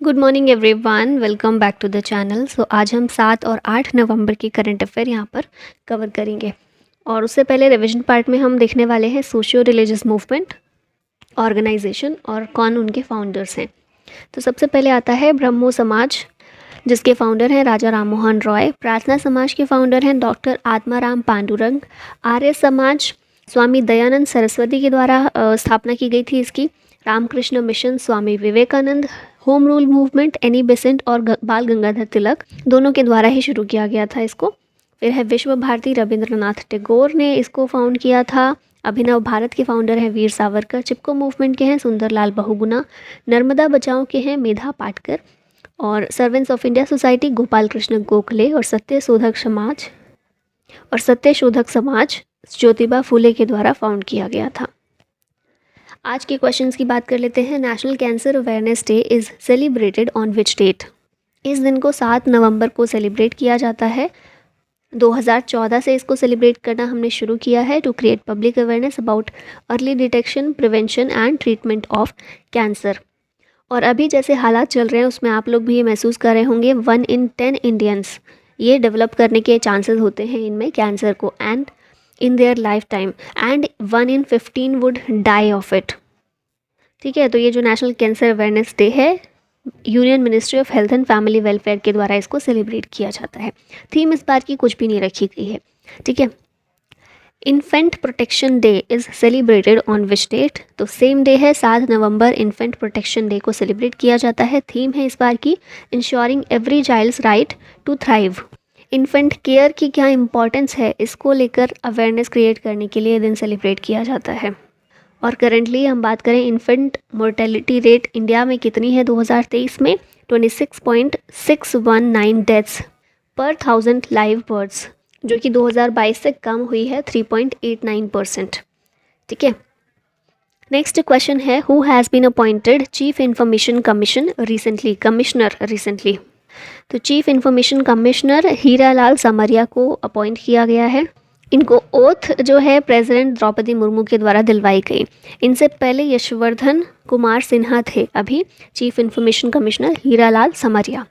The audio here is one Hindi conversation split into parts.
Good morning everyone, welcome back to the channel. So आज हम 7 और 8 नवंबर की करंट अफेयर यहाँ पर कवर करेंगे। और उससे पहले रिवीजन पार्ट में हम देखने वाले हैं सोशियो रिलीजियस मूवमेंट, ऑर्गेनाइजेशन और कौन उनके फाउंडर्स हैं। तो सबसे पहले आता है ब्रह्मो समाज, जिसके फाउंडर हैं राजा राम मोहन रॉय। प्रार्थना समाज के फाउंडर हैं डॉक्टर आत्माराम पांडुरंग। आर्य समाज स्वामी दयानंद सरस्वती के द्वारा स्थापना की गई थी इसकी। Ramakrishna mission Swami Vivekananda. Home rule movement Annie Besant और बाल गंगाधर तिलक दोनों के द्वारा ही शुरू किया गया था इसको। फिर है विश्व भारती, रविंद्रनाथ टैगोर ने इसको फाउंड किया था। अभिनव भारत के फाउंडर हैं वीर सावरकर। चिपको मूवमेंट के हैं सुंदरलाल बहुगुणा। नर्मदा बचाओ के हैं मेधा पाटकर। और servants of India society Gopal Krishna Gokhale. और सत्य शोधक समाज ज्योतिबा फूले के द्वारा फाउंड किया गया था। आज के क्वेश्चंस की बात कर लेते हैं। National cancer awareness day is celebrated on which date. इस दिन को 7 नवंबर को सेलिब्रेट किया जाता है। 2014 से इसको सेलिब्रेट करना हमने शुरू किया है to create public awareness about early detection, prevention and treatment of cancer. और अभी जैसे हालात चल रहे हैं उसमें आप लोग भी ये महसूस कर रहे होंगे 1 in 10 इंडियंस ये डेवलप करने के चांसेस होते हैं इनमें कैंसर को, and in their lifetime, and 1 in 15 would die of it. ठीक है, तो ये जो नेशनल कैंसर अवेयरनेस डे है, union ministry of health and family welfare के द्वारा इसको सेलिब्रेट किया जाता है। थीम इस बार की कुछ भी नहीं रखी गई है। ठीक है, infant protection day is celebrated on which date. तो सेम डे है 7 नवंबर, इन्फेंट प्रोटेक्शन डे को सेलिब्रेट किया जाता है। थीम है इस बार की ensuring every child's right to thrive. Infant care की क्या इंपॉर्टेंस है, इसको लेकर अवेयरनेस क्रिएट करने के लिए दिन सेलिब्रेट किया जाता है। और करेंटली हम बात करें इन्फेंट मोर्टेलिटी रेट इंडिया में कितनी है 2023 में, 26.619 डेथ्स पर 1000 लाइव बर्ड्स, जो कि 2022 से कम हुई है 3.89%। ठीक है, नेक्स्ट क्वेश्चन है who has been appointed chief information commission recently, commissioner recently. तो chief information commissioner Hiralal Samariya को अपॉइंट किया गया है। इनको ओथ जो है प्रेसिडेंट द्रौपदी मुर्मू के द्वारा दिलवाई गई। इनसे पहले यशवर्धन कुमार सिन्हा थे, अभी चीफ इंफॉर्मेशन कमिश्नर हीरालाल समरिया।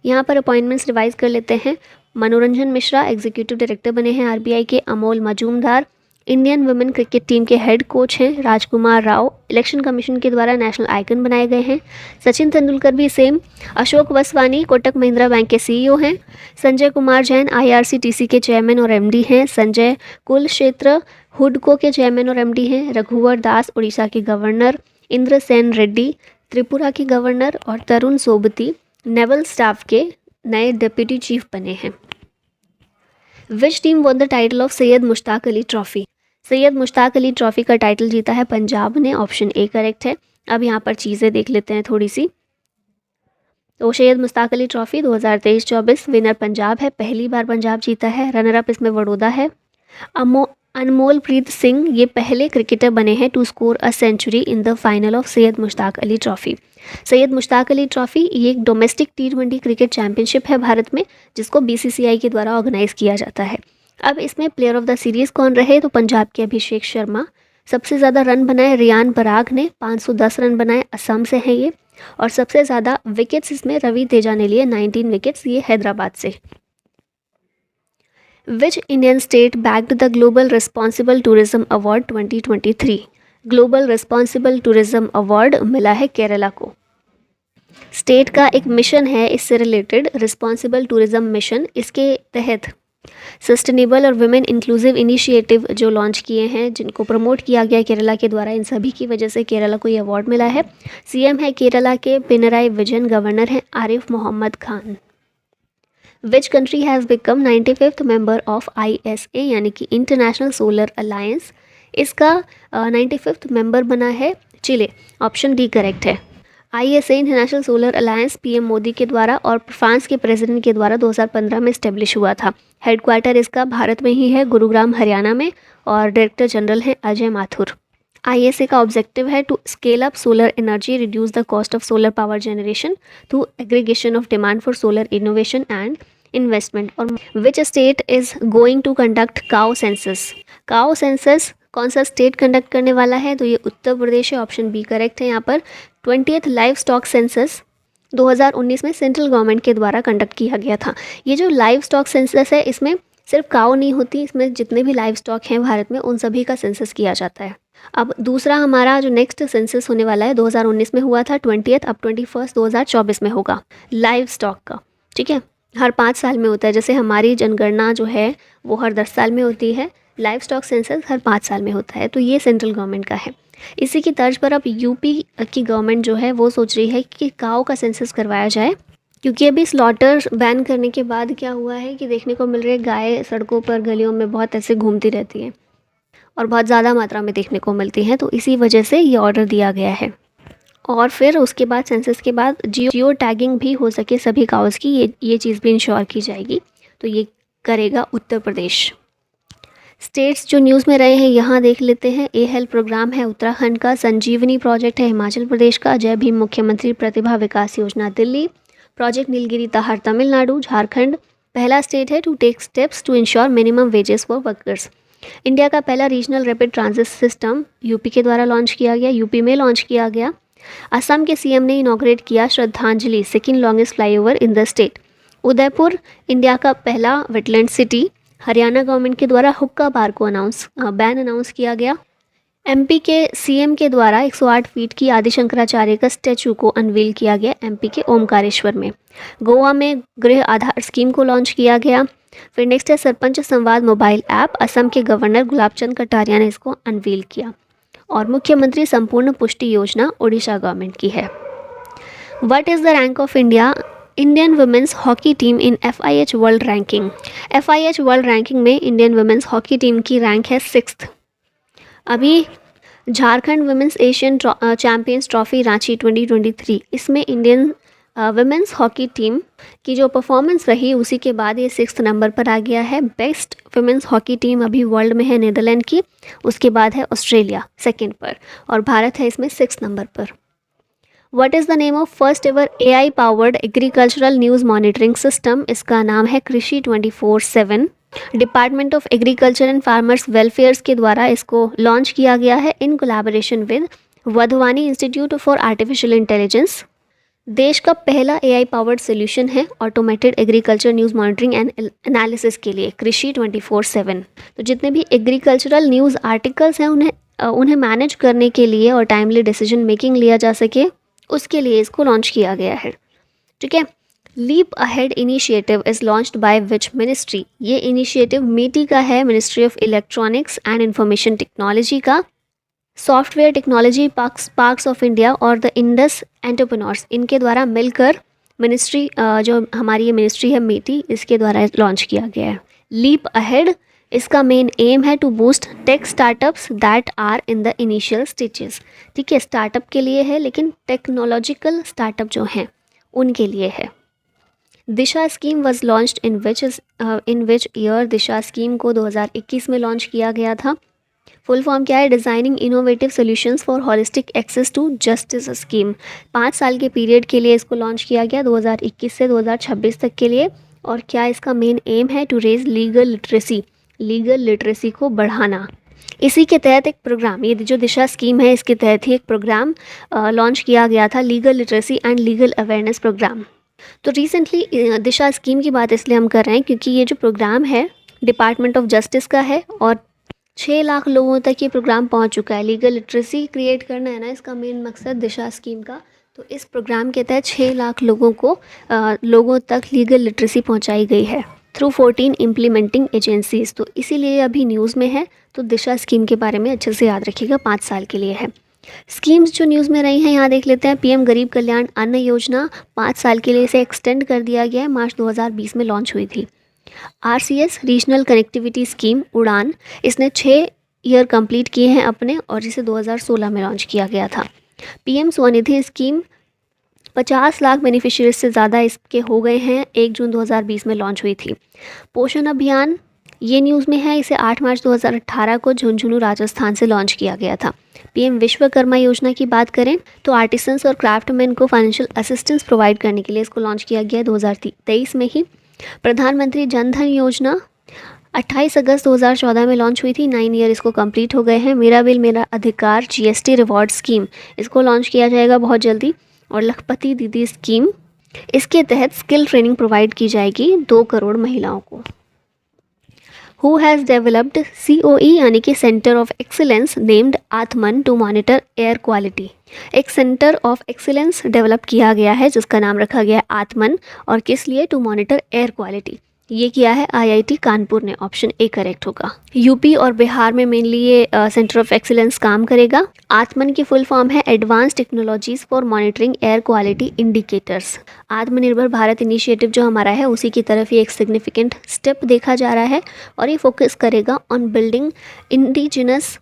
यहाँ पर अपॉइंटमेंट्स रिवाइज कर लेते हैं। मनोरंजन मिश्रा एग्जीक्यूटिव डायरेक्टर बने हैं आरबीआई के। Amol Majumdar Indian women cricket team के हेड कोच हैं। राजकुमार राव इलेक्शन कमीशन के द्वारा नेशनल आइकन बनाए गए हैं। सचिन तेंदुलकर भी सेम। अशोक वसवानी कोटक महिंद्रा बैंक के सीईओ हैं। संजय कुमार जैन आईआरसीटीसी के चेयरमैन और एमडी हैं। संजय कुलक्षेत्र हुडको के चेयरमैन और एमडी हैं। रघुवर दास उड़ीसा के गवर्नर। इंद्र सेन रेड्डी त्रिपुरा के गवर्नर। और तरुण सोबती नेवल स्टाफ के नए डिप्टी चीफ बने हैं। Which team won the title of Syed Mushtaq Ali trophy. Syed Mushtaq Ali trophy का टाइटल जीता है पंजाब ने, ऑप्शन ए करेक्ट है। अब यहाँ पर चीज़ें देख लेते हैं थोड़ी सी। तो सैयद मुश्ताक अली ट्रॉफी 2023-24 विनर पंजाब है, पहली बार पंजाब जीता है। रनर अप इसमें बड़ौदा है। अनमोल प्रीत सिंह ये पहले क्रिकेटर बने हैं to score a century in the final of Syed Mushtaq Ali trophy. Syed Mushtaq Ali trophy ये एक डोमेस्टिक T20 क्रिकेट चैंपियनशिप है भारत में, जिसको BCCI के द्वारा ऑर्गेनाइज किया जाता है। अब इसमें प्लेयर ऑफ द सीरीज़ कौन रहे, तो पंजाब के अभिषेक शर्मा। सबसे ज़्यादा रन बनाए रियान पराग ने, 510 रन बनाए, असम से हैं ये। और सबसे ज़्यादा विकेट्स इसमें रवि तेजा ने लिए, 19 विकेट्स, ये हैदराबाद से। Which Indian state backed the global responsible tourism award 2023। Global responsible tourism award मिला है केरला को। स्टेट का एक मिशन है इससे रिलेटेड, रिस्पॉन्सिबल टूरिज्म मिशन। इसके तहत सस्टेनेबल और वुमेन इंक्लूसिव इनिशिएटिव जो लॉन्च किए हैं, जिनको प्रमोट किया गया केरला के द्वारा, इन सभी की वजह से केरला को ये अवार्ड मिला है। सीएम है केरला के पिनराई विजयन, गवर्नर हैं Arif Mohammad Khan. Which country has become 95th member of ISA यानी कि इंटरनेशनल सोलर अलायंस। इसका 95th मेंबर बना है चिले, ऑप्शन डी करेक्ट है। ISA international solar alliance PM Modi के द्वारा और फ्रांस के प्रेसिडेंट के द्वारा 2015 में इस्टेब्लिश हुआ था। हेडक्वार्टर इसका भारत में ही है, गुरुग्राम हरियाणा में। और डायरेक्टर जनरल हैं अजय माथुर। ISA का ऑब्जेक्टिव है to scale up solar energy, reduce the cost of solar power generation through aggregation of demand for solar innovation and investment. और which state is going to conduct cow census. Cow census कौन सा स्टेट कंडक्ट करने वाला है, तो ये उत्तर प्रदेश है, ऑप्शन बी करेक्ट है। यहाँ पर 20th लाइव स्टॉक सेंसस 2019 में सेंट्रल गवर्नमेंट के द्वारा कंडक्ट किया गया था। ये जो लाइव स्टॉक सेंसस है, इसमें सिर्फ काऊ नहीं होती, इसमें जितने भी लाइव स्टॉक हैं भारत में उन सभी का सेंसस किया जाता है। अब दूसरा हमारा जो नेक्स्ट सेंसस होने वाला है 2019 में हुआ था 20th, अब 21 2024 में होगा लाइव स्टॉक का। ठीक है, हर 5 साल में होता है। जैसे हमारी जनगणना जो है वो हर 10 साल में होती है, लाइव स्टॉक सेंसस हर 5 साल में होता है। तो ये सेंट्रल गवर्नमेंट का है। इसी की तर्ज पर अब यूपी की गवर्नमेंट जो है वो सोच रही है कि काऊ का सेंसस करवाया जाए, क्योंकि अभी स्लॉटर बैन करने के बाद क्या हुआ है कि देखने को मिल रही है गाय सड़कों पर गलियों में बहुत ऐसे घूमती रहती हैं और बहुत ज़्यादा मात्रा में देखने को मिलती हैं। तो इसी वजह से ये ऑर्डर दिया गया है। और फिर उसके बाद सेंसस के बाद जियो टैगिंग भी हो सके सभी काउस की, ये चीज़ भी इंश्योर की जाएगी। तो ये करेगा उत्तर प्रदेश। स्टेट्स जो न्यूज़ में रहे हैं यहाँ देख लेते हैं। ए हेल्थ प्रोग्राम है उत्तराखंड का, संजीवनी प्रोजेक्ट है हिमाचल प्रदेश का, जय भीम मुख्यमंत्री प्रतिभा विकास योजना दिल्ली, प्रोजेक्ट नीलगिरी तहार तमिलनाडु, झारखंड पहला स्टेट है to take steps to ensure minimum wages for workers. India का पहला regional rapid transit system UP के द्वारा लॉन्च किया गया, यूपी में लॉन्च किया गया। असम के सीएम ने इनॉग्रेट किया श्रद्धांजलि, second longest flyover in the state. Udaipur India का पहला वेटलैंड सिटी, हरियाणा गवर्नमेंट के द्वारा हुक्का बार को बैन अनाउंस किया गया। एमपी के सीएम के द्वारा 108 फीट की आदि शंकराचार्य का स्टैचू को अनवील किया गया एमपी के ओमकारेश्वर में। गोवा में गृह आधार स्कीम को लॉन्च किया गया। फिर नेक्स्ट है सरपंच संवाद मोबाइल ऐप, असम के गवर्नर गुलाबचंद कटारिया ने इसको अनवील किया। और मुख्यमंत्री संपूर्ण पुष्टि योजना ओडिशा गवर्नमेंट की है। What is the rank of Indian women's hockey team in FIH world ranking. FIH world ranking में इंडियन वुमेन्स हॉकी टीम की रैंक है 6th। अभी Jharkhand women's Asian champions trophy Ranchi 2023, इसमें इंडियन वुमेन्स हॉकी टीम की जो परफॉर्मेंस रही उसी के बाद ये 6th नंबर पर आ गया है। बेस्ट वुमेन्स हॉकी टीम अभी वर्ल्ड में है नीदरलैंड की, उसके बाद है ऑस्ट्रेलिया 2nd पर, और भारत है इसमें 6th नंबर पर। What is the name of first ever AI powered agricultural news monitoring system. इसका नाम है कृषि 24/7। Department of agriculture and farmers welfares के द्वारा इसको लॉन्च किया गया है in collaboration with Wadhwani institute for artificial intelligence. देश का पहला AI पावर्ड सोल्यूशन है automated agriculture news monitoring and analysis के लिए कृषि 24/7। तो जितने भी एग्रीकल्चरल न्यूज़ आर्टिकल्स हैं उन्हें मैनेज करने के लिए और टाइमली डिसीजन मेकिंग लिया जा सके, उसके लिए इसको लॉन्च किया गया है। ठीक है। Leap ahead initiative is launched by which ministry. ये इनिशिएटिव मेटी का है, ministry of electronics and information technology का। Software technology parks of India और द इंडस एंटरप्रेन्योर्स, इनके द्वारा मिलकर मिनिस्ट्री जो हमारी ये मिनिस्ट्री है मेटी, इसके द्वारा लॉन्च किया गया है। लीप अहेड, इसका मेन एम है to boost tech startups that are in the initial stages. ठीक है, स्टार्टअप के लिए है, लेकिन टेक्नोलॉजिकल स्टार्टअप जो हैं उनके लिए है। Disha scheme was launched in which year. Disha scheme को 2021 में लॉन्च किया गया था। फुल फॉर्म क्या है? Designing innovative solutions for holistic access to justice scheme. 5 साल के पीरियड के लिए इसको लॉन्च किया गया 2021 से 2026 तक के लिए। और क्या इसका मेन एम है? टू रेज लीगल लिटरेसी को बढ़ाना। इसी के तहत एक प्रोग्राम, ये जो दिशा स्कीम है इसके तहत ही एक प्रोग्राम लॉन्च किया गया था, legal literacy and legal awareness program. तो रिसेंटली दिशा स्कीम की बात इसलिए हम कर रहे हैं क्योंकि ये जो प्रोग्राम है डिपार्टमेंट ऑफ जस्टिस का है और 6 लाख लोगों तक ये प्रोग्राम पहुंच चुका है। लीगल लिटरेसी क्रिएट करना है ना इसका मेन मकसद दिशा स्कीम का। तो इस प्रोग्राम के तहत 6 लाख लोगों तक लीगल लिटरेसी पहुंचाई गई है थ्रू 14 इम्प्लीमेंटिंग एजेंसीज। तो इसीलिए अभी न्यूज़ में है, तो दिशा स्कीम के बारे में अच्छे से याद रखिएगा, 5 साल के लिए है। स्कीम्स जो न्यूज़ में रही हैं यहाँ देख लेते हैं। PM गरीब कल्याण अन्न योजना 5 साल के लिए इसे एक्सटेंड कर दिया गया है, मार्च 2020 में लॉन्च हुई थी। RCS रीजनल कनेक्टिविटी स्कीम उड़ान, इसने 6 ईयर कंप्लीट किए हैं अपने और इसे 2016 में लॉन्च किया गया था। PM Svanidhi scheme 50 lakh beneficiaries से ज़्यादा इसके हो गए हैं, 1 जून 2020 में लॉन्च हुई थी। पोषण अभियान ये न्यूज़ में है, इसे 8 मार्च 2018 को झुंझुनू राजस्थान से लॉन्च किया गया था। PM विश्वकर्मा योजना की बात करें तो आर्टिसंस और क्राफ्टमैन को फाइनेंशियल असिस्टेंस प्रोवाइड करने के लिए इसको लॉन्च किया गया 2023 में ही। प्रधानमंत्री जन धन योजना 28 अगस्त 2014 में लॉन्च हुई थी, 9 ईयर इसको कंप्लीट हो गए हैं। मेरा बिल मेरा अधिकार GST रिवॉर्ड स्कीम, इसको लॉन्च किया जाएगा बहुत जल्दी। और लखपति दीदी स्कीम, इसके तहत स्किल ट्रेनिंग प्रोवाइड की जाएगी 2 करोड़ महिलाओं को। हु हैज़ डेवलप्ड COE यानी कि centre of excellence named Atman to monitor air quality. एक सेंटर ऑफ एक्सीलेंस डेवलप किया गया है जिसका नाम रखा गया है आत्मन, और किस लिए? To monitor air quality. ये किया है IIT कानपुर ने, ऑप्शन ए करेक्ट होगा। यूपी और बिहार में मेनली ये सेंटर ऑफ एक्सीलेंस काम करेगा। आत्मन की फुल फॉर्म है advance technologies for monitoring air quality indicators. आत्मनिर्भर भारत इनिशिएटिव जो हमारा है उसी की तरफ ये एक सिग्निफिकेंट स्टेप देखा जा रहा है, और ये फोकस करेगा on building indigenous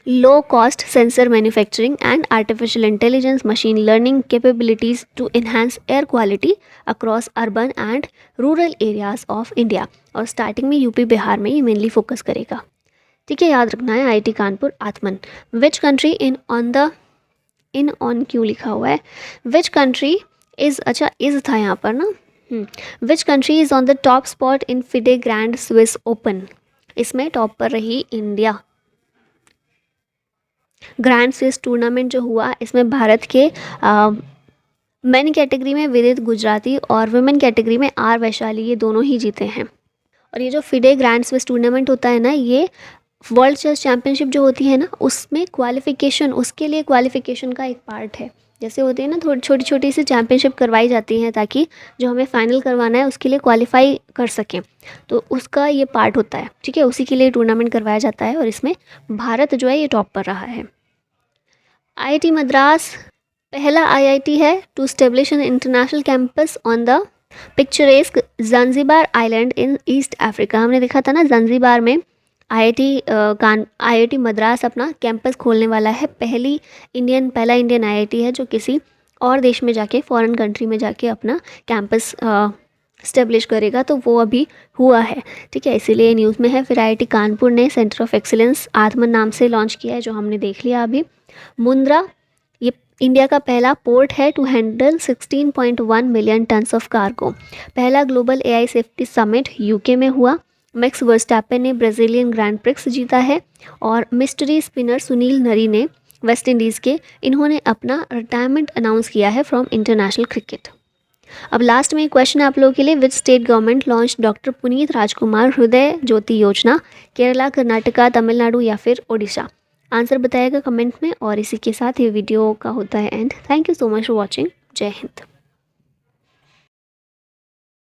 low cost sensor manufacturing and artificial intelligence machine learning capabilities to enhance air quality across urban and rural areas of India। और स्टार्टिंग में यूपी बिहार में ये मेनली फोकस करेगा। ठीक है, याद रखना है IIT Kanpur Atman. Which country in on क्यों लिखा हुआ है? विच कंट्री इज़, अच्छा इज़ था यहाँ पर ना, which country is on the top spot in FIDE grand Swiss open. इसमें टॉप पर रही इंडिया। ग्रैंड स्विस टूर्नामेंट जो हुआ इसमें भारत के मेन कैटेगरी में विदित गुजराती और वुमेन कैटेगरी में आर वैशाली, ये दोनों ही जीते हैं। और ये जो फिडे ग्रैंड स्विस टूर्नामेंट होता है ना, ये वर्ल्ड चेस चैम्पियनशिप जो होती है ना, उसमें क्वालिफिकेशन, उसके लिए क्वालिफिकेशन का एक पार्ट है। जैसे होती है ना, थोड़ी छोटी छोटी सी चैम्पियनशिप करवाई जाती हैं ताकि जो हमें फाइनल करवाना है उसके लिए क्वालिफाई कर सकें, तो उसका ये पार्ट होता है। ठीक है, उसी के लिए टूर्नामेंट करवाया जाता है, और इसमें भारत जो है ये टॉप पर रहा है। IIT मद्रास पहला IIT है to establish an international campus on the picturesque Zanzibar island in East Africa. हमने देखा था ना, ज़ांज़ीबार में IIT मद्रास अपना कैंपस खोलने वाला है। पहला इंडियन IIT है जो किसी और देश में जाके, फॉरेन कंट्री में जाके अपना कैंपस स्टेब्लिश करेगा, तो वो अभी हुआ है। ठीक है, इसीलिए न्यूज़ में है। फिर IIT कानपुर ने सेंटर ऑफ एक्सीलेंस आत्मन नाम से लॉन्च किया है, जो हमने देख लिया अभी। मुंद्रा ये इंडिया का पहला पोर्ट है to handle 16.1 million tons of cargo. पहला global AI safety summit UK में हुआ। मैक्स वर्स्टैपेन ने ब्राज़ीलियन ग्रैंड प्रिक्स जीता है। और मिस्ट्री स्पिनर सुनील नरी ने वेस्ट इंडीज़ के, इन्होंने अपना रिटायरमेंट अनाउंस किया है फ्रॉम इंटरनेशनल क्रिकेट। अब लास्ट में एक क्वेश्चन है आप लोगों के लिए। Which state government launch doctor Puneeth Rajkumar Hridaya Jyothi योजना? केरला, कर्नाटका, तमिलनाडु या फिर ओडिशा? आंसर बताइएगा कमेंट में। और इसी के साथ ये वीडियो का होता है and. Thank you so much for watching. जय हिंद।